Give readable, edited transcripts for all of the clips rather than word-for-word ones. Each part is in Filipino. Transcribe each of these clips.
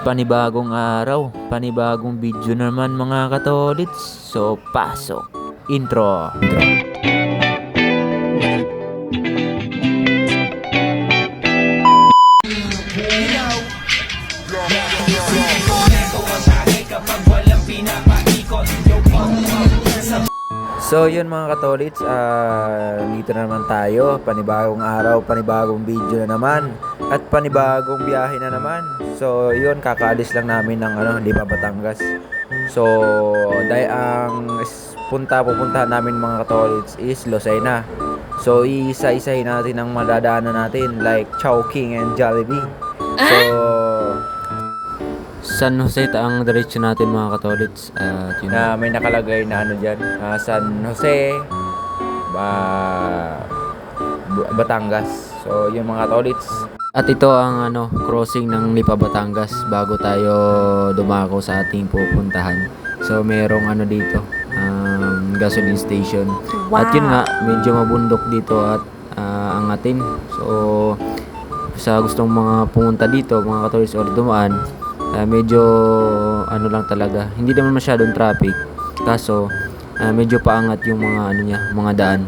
Panibagong araw, panibagong video naman mga katolits. So, pasok. Intro. So yun mga katolits, dito na naman tayo. Panibagong araw, panibagong video na naman. At panibagong biyahe na naman. So yun, kakaalis lang namin ng Lipa, Batangas. So dahil ang pupuntahan namin mga katolits is Lucena. So isa-isahin natin ang madadaanan natin, like Chowking and Jollibee. So San Jose ang diretso natin mga katolits. May nakalagay na dyan, San Jose, Batangas. So yun mga katolits. At ito ang crossing ng Lipa, Batangas bago tayo dumako sa ating pupuntahan. So merong dito, gasoline station. Wow. At yun nga, medyo mabundok dito at angatin. So sa gustong mga pumunta dito mga katolits or dumaan, medyo lang talaga, hindi naman masyadong traffic, kaso medyo paangat yung mga mga daan.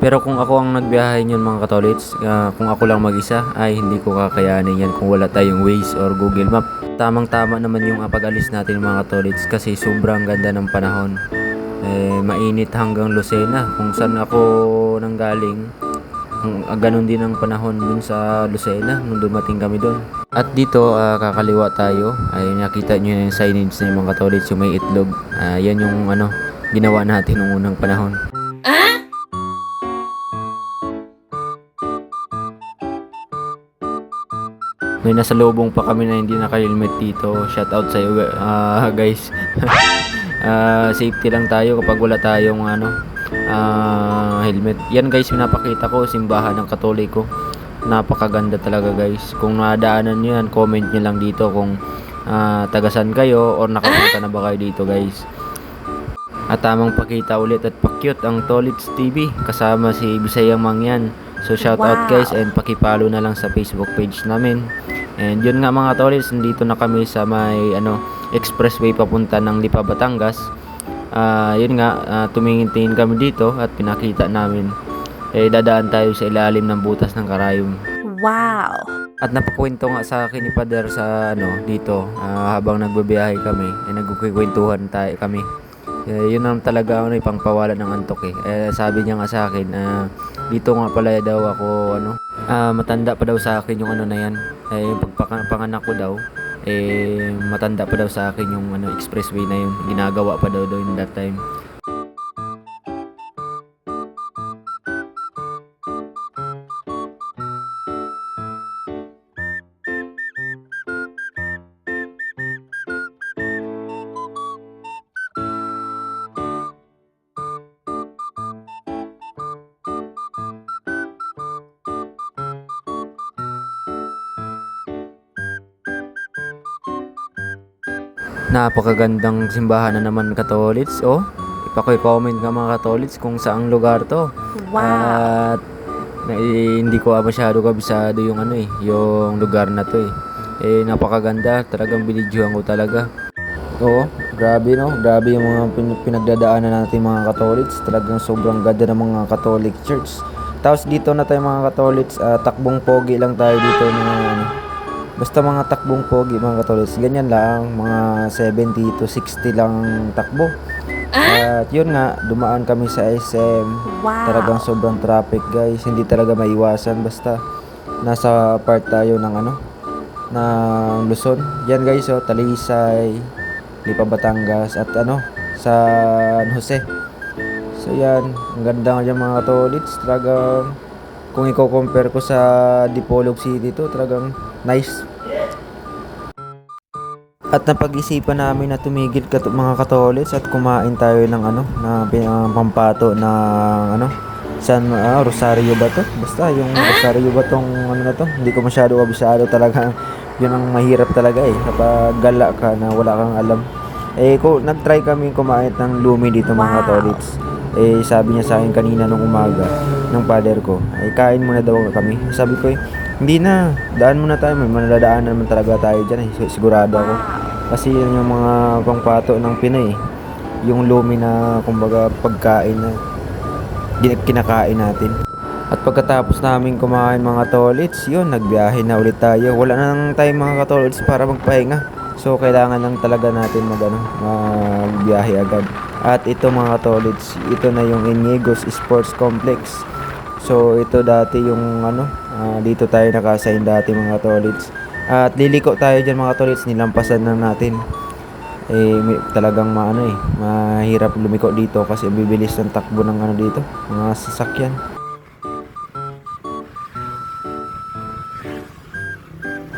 Pero kung ako ang nagbiyahe niyon mga katolits, kung ako lang mag-isa ay hindi ko kakayanin yan kung wala tayong Waze or Google Map. Tamang-tama naman yung pag-alis natin mga katolits kasi sobrang ganda ng panahon. Mainit hanggang Lucena kung saan ako nanggaling. Ganon din ang panahon dun sa Lucena nung dumating kami dun. At dito kakaliwa tayo, ay nakita nyo yung signage na yung mga katolits, yung may itlog. Yan yung ginawa natin nung unang panahon. May nasalubong pa kami na hindi naka-helmet dito. Shout out sa iyo guys. Safety lang tayo kapag wala tayong helmet. Yan guys, pinapakita ko simbahan ng Katoliko. Napakaganda talaga guys. Kung nadaanan nyo yan, comment nyo lang dito kung tagasan kayo or nakapunta na ba kayo dito guys. At tamang pakita ulit at pakyut ang Tolits TV kasama si Bisayang Mangyan. So shout out guys, and pakipalo na lang sa Facebook page namin. And yun nga mga Tolits, nandito na kami sa may expressway papunta ng Lipa, Batangas. Yun nga, tumingin-tingin kami dito at pinakita namin dadaan tayo sa ilalim ng butas ng karayom. Wow! At napakwento nga sa akin ni Pader sa dito, habang nagbabiyahe kami, nagkukwentuhan tayo kami. Yun naman talaga pangpawalan ng antok sabi niya nga sa akin, dito nga pala daw ako matanda pa daw sa akin yung na yan. Yung pagpanganak ko daw, matanda pa daw sa akin yung expressway na yun. Ginagawa pa daw in that time. Napakagandang simbahan na naman katolits. Ipaki-comment ka mga katolits kung saang lugar to. Wow. At hindi ko masyado kabisado yung yung lugar na to napakaganda, talagang binidyohan ko talaga. Grabe grabe yung mga pinagdadaanan natin mga katolits. Talagang sobrang ganda ng mga Catholic Church. Tapos dito na tayo mga katolits, takbong pogi lang tayo dito basta mga takbong pogi mga katolits, ganyan lang, mga 70 to 60 lang takbo. At yun nga, dumaan kami sa SM. Wow. Talagang sobrang traffic guys, hindi talaga maiwasan basta nasa part tayo ng ng Luzon. Yan guys, Talisay, Lipa, Batangas at San Jose. So yan, ang ganda nga dyan mga katolits. Talagang kung i-compare ko sa Dipolog City to, talagang nice. At napag-isipan namin na tumigil mga katolits at kumain tayo ng pampato ng Rosario ba to? Basta yung Rosario ba tong na to? Hindi ko masyado kabisado talaga. Yun ang mahirap talaga kapag gala ka na wala kang alam. Nag-try kami kumain ng lumi dito mga katolits. Sabi niya sa akin kanina nung umaga ng father ko, ay kain muna daw kami. Sabi ko Hindi na, daan muna tayo. May manadaan naman talaga tayo dyan sigurado ako. Kasi yun yung mga pangpato ng Pinay. Yung lumi na kumbaga pagkain na kinakain natin. At pagkatapos namin kumain mga tolits, yun, nagbiyahe na ulit tayo. Wala na lang tayo mga tolits para magpahinga. So, kailangan lang talaga natin magbiyahe agad. At ito mga tolits, ito na yung Iniegos Sports Complex. So, ito dati yung dito tayo naka-assign dati mga tolits. At liliko tayo dyan mga tolits, nilampasan na natin. Talagang mahirap lumiko dito kasi bibilis ng takbo ng dito, mga sasakyan.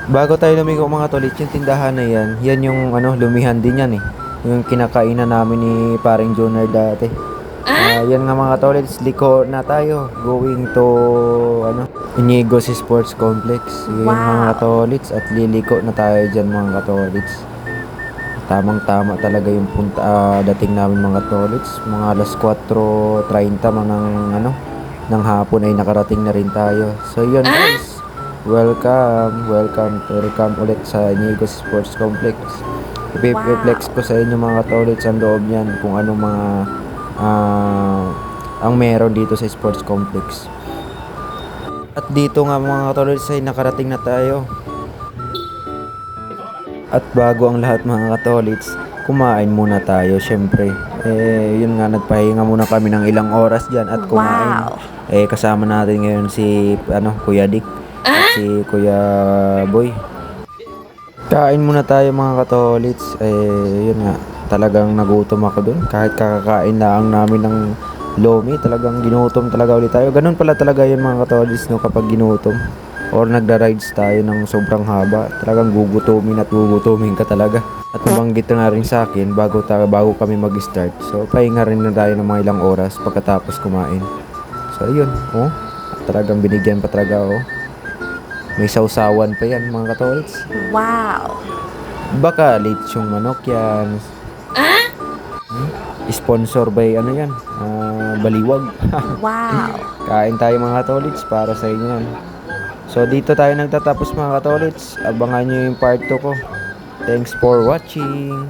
Bago tayo lumiko mga tolits, yung tindahan na yan yung lumihan din yan yung kinakainan namin ni paring Junior dati. Yan nga mga tolits, liko na tayo going to Iniegos Sports Complex. Yan mga tolits, at liliko na tayo dyan mga tolits. Tamang-tama talaga yung dating namin mga tolits. Mga alas 4:30 ng hapon ay nakarating na rin tayo. So yun guys, welcome ulit sa Iniegos Sports Complex. I-flex ko sa inyo mga tolits ang loob niyan, kung ano mga ang meron dito sa Sports Complex. At dito nga mga tolits ay nakarating na tayo. At bago ang lahat mga katolits, kumain muna tayo syempre. Yun nga, nagpahinga muna kami ng ilang oras dyan at kumain. Kasama natin ngayon si Kuya Dick at si Kuya Boy. Kain muna tayo mga katolits. Yun nga, talagang nagutom ako dun. Kahit kakakain lang namin ng lomi, talagang ginutom talaga ulit tayo. Ganun pala talaga yun mga katolits, kapag ginutom or nagda-rides tayo ng sobrang haba, talagang gugutumin ka talaga. At nabanggit na rin sa akin bago kami mag-start. So pahinga rin na tayo ng mga ilang oras pagkatapos kumain. So yun, talagang binigyan pa talaga ako. May sausawan pa yan mga katolits. Wow! Baka lechong manok yan. Sponsor by yan, Baliwag. Wow! Kain tayo mga katolits, para sa inyo yan. So dito tayo nagtatapos mga katolits. Abangan nyo yung part 2 ko. Thanks for watching.